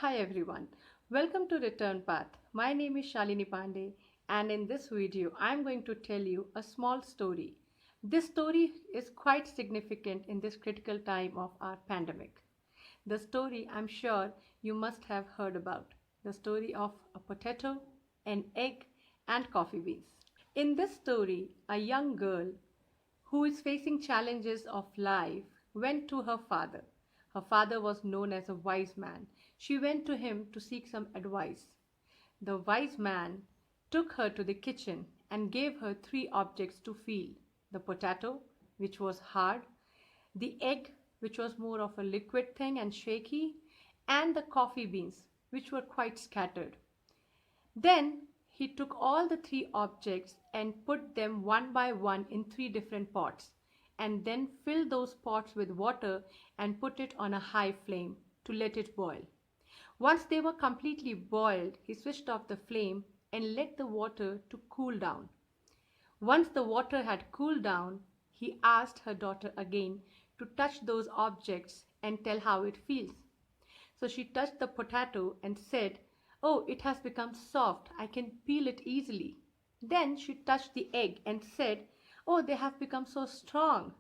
Hi everyone, welcome to Return Path. My name is Shalini Pandey, and in this video I'm going to tell you a small story. This story is quite significant in this critical time of our pandemic. The story I'm sure you must have heard about. The story of a potato, an egg and coffee beans. In this story, a young girl who is facing challenges of life went to her father. Her father was known as a wise man. She went to him to seek some advice. The wise man took her to the kitchen and gave her three objects to feel: the potato, which was hard, the egg, which was more of a liquid thing and shaky, and the coffee beans, which were quite scattered. Then he took all the three objects and put them one by one in three different pots, and then filled those pots with water and put it on a high flame to let it boil. Once they were completely boiled, he switched off the flame and let the water to cool down. Once the water had cooled down, he asked her daughter again to touch those objects and tell how it feels. So she touched the potato and said, "Oh, it has become soft. I can peel it easily." Then she touched the egg and said, "Oh, they have become so strong."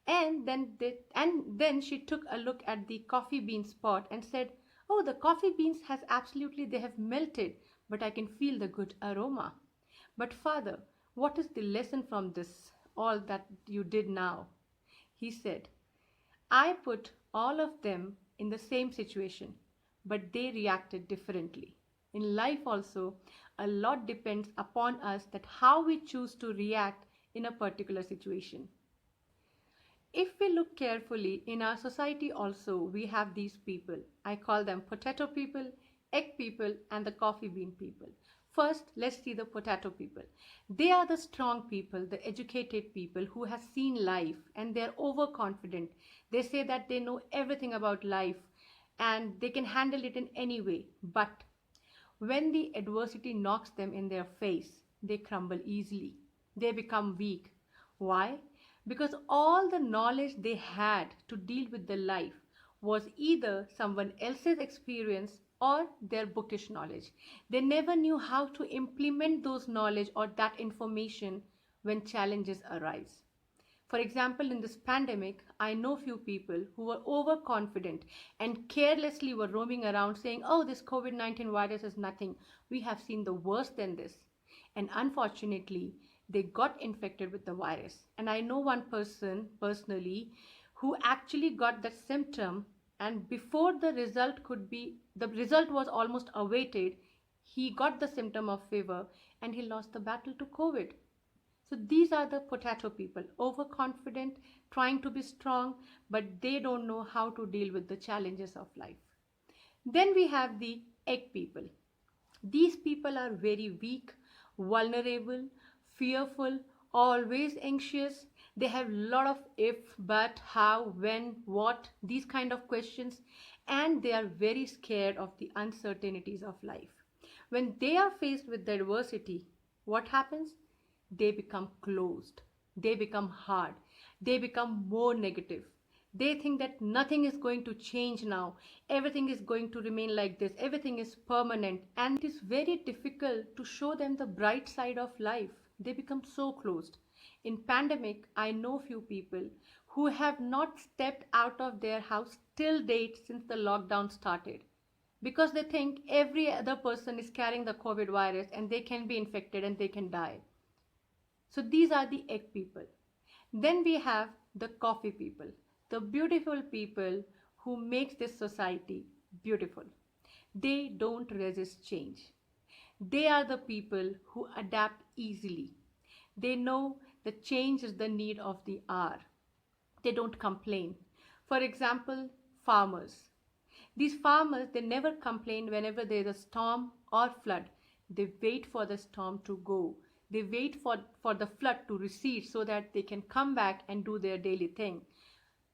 And then she took a look at the coffee bean pot and said, "Oh, the coffee beans they have melted, but I can feel the good aroma." "But father, what is the lesson from this, all that you did now?" He said, "I put all of them in the same situation, but they reacted differently." In life also, a lot depends upon us that how we choose to react in a particular situation. If we look carefully in our society also, we have these people. I call them potato people, egg people, and the coffee bean people. First, let's see the potato people. They are the strong people, the educated people who have seen life and they're overconfident. They say that they know everything about life and they can handle it in any way. But when the adversity knocks them in their face, they crumble easily. They become weak. Why? Because all the knowledge they had to deal with the life was either someone else's experience or their bookish knowledge. They never knew how to implement those knowledge or that information when challenges arise. For example, in this pandemic, I know few people who were overconfident and carelessly were roaming around saying, "Oh, this COVID-19 virus is nothing. We have seen the worst than this." And unfortunately, they got infected with the virus. And I know one person personally who actually got that symptom, and before the result was almost awaited, he got the symptom of fever and he lost the battle to COVID. So these are the potato people, overconfident, trying to be strong, but they don't know how to deal with the challenges of life. Then we have the egg people. These people are very weak, vulnerable, fearful, always anxious. They have a lot of if, but, how, when, what, these kind of questions, and they are very scared of the uncertainties of life. When they are faced with the adversity, what happens? They become closed, they become hard, they become more negative. They think that nothing is going to change now, everything is going to remain like this, everything is permanent, and it is very difficult to show them the bright side of life. They become so closed. In pandemic, I know few people who have not stepped out of their house till date since the lockdown started, because they think every other person is carrying the COVID virus and they can be infected and they can die. So these are the egg people. Then we have the coffee people, the beautiful people who makes this society beautiful. They don't resist change. They are the people who adapt easily. They know that change is the need of the hour. They don't complain. For example, farmers. These farmers, they never complain whenever there is a storm or flood. They wait for the storm to go. They wait for the flood to recede so that they can come back and do their daily thing.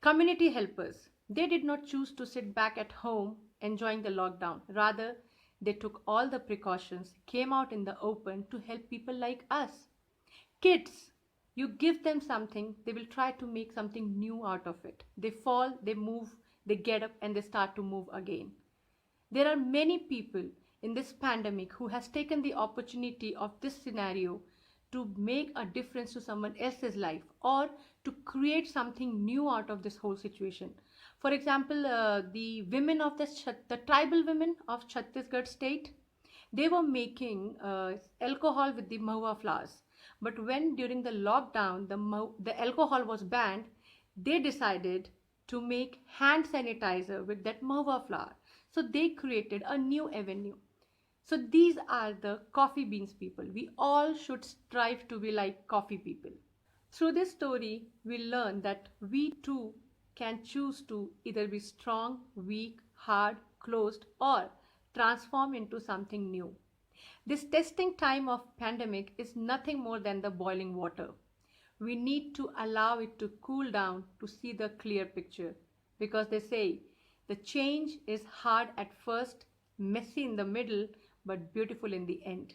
Community helpers. They did not choose to sit back at home enjoying the lockdown. Rather, they took all the precautions, came out in the open to help people like us. Kids, you give them something, they will try to make something new out of it. They fall, they move, they get up and they start to move again. There are many people in this pandemic who has taken the opportunity of this scenario to make a difference to someone else's life or to create something new out of this whole situation. For example, the women of the tribal women of Chhattisgarh state, they were making alcohol with the mahua flowers. But when during the lockdown the alcohol was banned, they decided to make hand sanitizer with that mahua flower. So they created a new avenue. So these are the coffee beans people. We all should strive to be like coffee people. Through this story, we learn that we too can choose to either be strong, weak, hard, closed, or transform into something new. This testing time of pandemic is nothing more than the boiling water. We need to allow it to cool down to see the clear picture, because they say the change is hard at first, messy in the middle, but beautiful in the end.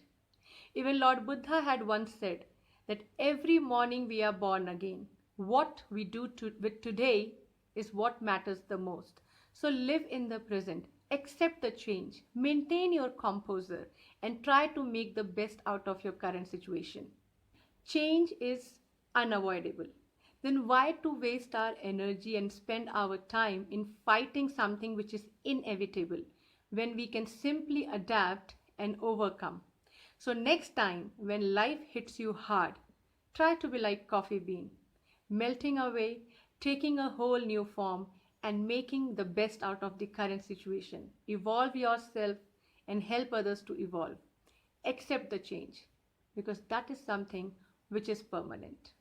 Even Lord Buddha had once said that every morning we are born again. What we do with today is what matters the most. So live in the present, accept the change, maintain your composure, and try to make the best out of your current situation. Change is unavoidable. Then why to waste our energy and spend our time in fighting something which is inevitable when we can simply adapt and overcome? So next time when life hits you hard, try to be like coffee bean, melting away, taking a whole new form and making the best out of the current situation. Evolve yourself and help others to evolve. Accept the change, because that is something which is permanent.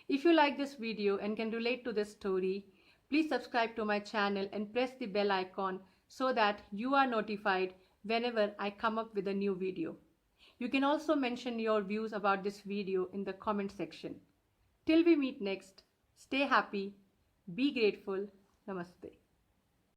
If you like this video and can relate to this story, please subscribe to my channel and press the bell icon so that you are notified whenever I come up with a new video. You can also mention your views about this video in the comment section. Till we meet next, stay happy, be grateful. Namaste.